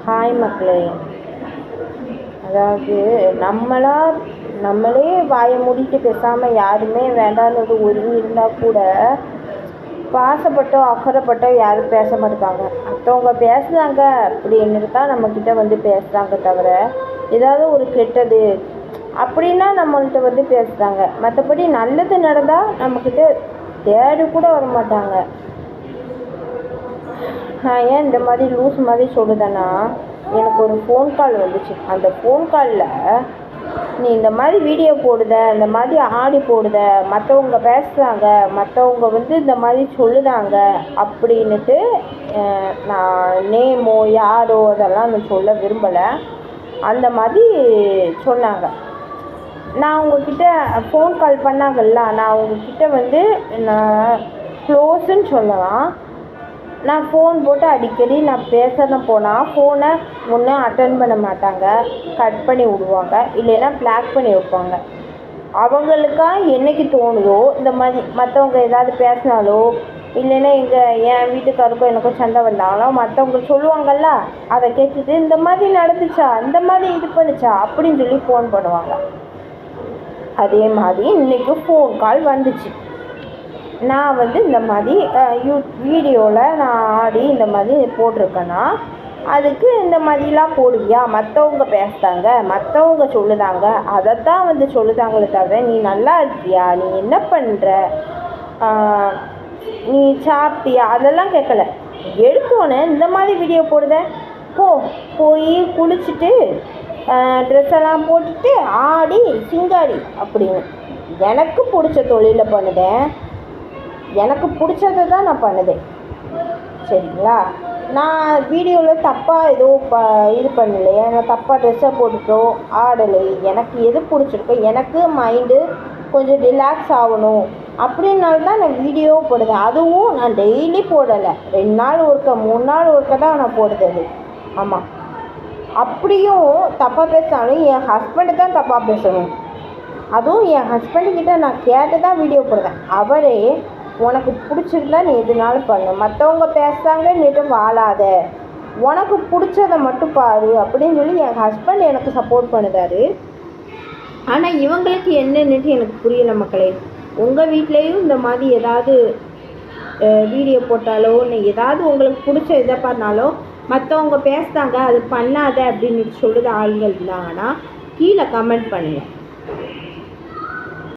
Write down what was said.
Hi மக்களே. அதாவது நம்மளே வாயை மூடிட்டு பேசாமல் யாருமே வேண்டான்னு ஒதுங்கி இருந்தால் கூட பாசப்பட்டோ அக்கறைப்பட்டோ யாரும் பேச மாட்டாங்க. மற்றவங்க பேசுகிறாங்க அப்படின்னு தான் நம்மக்கிட்ட வந்து பேசுகிறாங்க தவிர ஏதாவது ஒரு கெட்டது அப்படின்னா நம்மள்கிட்ட வந்து பேசுகிறாங்க. மற்றபடி நல்லது நடந்தால் நம்மக்கிட்ட தேடி கூட வர மாட்டாங்க. நான் ஏன் இந்த மாதிரி லூஸ் மாதிரி சொல்லுதேன்னா, எனக்கு ஒரு ஃபோன் கால் வந்துச்சு. அந்த ஃபோன் காலில் நீ இந்த மாதிரி வீடியோ போடுத, இந்த மாதிரி ஆடி போடுத, மற்றவங்க பேசுகிறாங்க, மற்றவங்க வந்து இந்த மாதிரி சொல்லுதாங்க அப்படின்னுட்டு நான் நேமோ யாரோ அதெல்லாம் நான் சொல்ல விரும்பலை. அந்த மாதிரி சொன்னாங்க. நான் உங்ககிட்ட ஃபோன் கால் பண்ணாங்கல்ல, நான் உங்ககிட்ட வந்து நான் க்ளோஸுன்னு சொல்லலாம். நான் ஃபோன் போட்டு அடிக்கடி நான் பேச போனால் ஃபோனை ஒன்று அட்டன் பண்ண மாட்டாங்க, கட் பண்ணி விடுவாங்க, இல்லைன்னா பிளாக் பண்ணி வைப்பாங்க. அவங்களுக்கா என்றைக்கு தோணுதோ இந்த மாதிரி மற்றவங்க ஏதாவது பேசினாலோ இல்லைன்னா என் வீட்டுக்காருக்கும் எனக்கும் சண்டை வந்தாங்களோ மற்றவங்க சொல்லுவாங்கள்ல, அதை கேட்டுட்டு இந்த மாதிரி நடந்துச்சா, இந்த மாதிரி இது பண்ணிச்சா அப்படின்னு சொல்லி ஃபோன் பண்ணுவாங்க. அதே மாதிரி இன்றைக்கி ஃபோன் கால் வந்துச்சு. நான் வந்து இந்த மாதிரி வீடியோவில் நான் ஆடி இந்த மாதிரி போட்டிருக்கேன்னா அதுக்கு இந்த மாதிரிலாம் போடுவியா, மற்றவங்க பேசுகிறாங்க, மற்றவங்க சொல்லுதாங்க, அதைத்தான் வந்து சொல்லுதாங்களே தவிர நீ நல்லா இருக்கியா, நீ என்ன பண்ணுற, நீ சாப்பிட்டியா அதெல்லாம் கேட்கல. எடுத்தோன்னே இந்த மாதிரி வீடியோ போடுதேன், போய் குளிச்சுட்டு ட்ரெஸ்ஸெல்லாம் போட்டுட்டு ஆடி சிங்காடி அப்படின்னு. எனக்கு பிடிச்ச தொழிலை பண்ணுதேன், எனக்கு பிடிச்சதை தான் நான் பண்ணுதேன், சரிங்களா? நான் வீடியோவில் தப்பாக ஏதோ இது பண்ணலையே, நான் தப்பாக ட்ரெஸ்ஸை போட்டுட்டோ ஆடலை. எனக்கு எது பிடிச்சிருக்கோ, எனக்கு மைண்டு கொஞ்சம் ரிலாக்ஸ் ஆகணும் அப்படின்னால்தான் நான் வீடியோ போடுவேன். அதுவும் நான் டெய்லி போடலை, 2 நாள் ஒருக்க 3 நாள் ஒருக்க தான் நான் போடுறது. ஆமாம், அப்படியும் தப்பாக பேசினாலும் என் ஹஸ்பண்டை தான் தப்பாக பேசணும். அதுவும் என் ஹஸ்பண்டுக்கிட்ட நான் கேட்டு தான் வீடியோ போடுவேன். அவரே உனக்கு பிடிச்சிருந்தா நீ எதுனாலும் பண்ணு, மற்றவங்க பேசுகிறாங்கன்னுட்டு வாழாத, உனக்கு பிடிச்சதை மட்டும் பாரு அப்படின்னு சொல்லி என் ஹஸ்பண்ட் எனக்கு சப்போர்ட் பண்ணுதாரு. ஆனால் இவங்களுக்கு என்னன்னுட்டு எனக்கு புரியலை மக்களே. உங்கள் வீட்லேயும் இந்த மாதிரி ஏதாவது வீடியோ போட்டாலோ இல்லை ஏதாவது உங்களுக்கு பிடிச்ச இதை பண்ணாலோ மற்றவங்க பேசுகிறாங்க அது பண்ணாத அப்படின்னு சொல்லுற ஆளுங்கள் இருந்தாங்கன்னா கீழே கமெண்ட் பண்ணுங்கள்.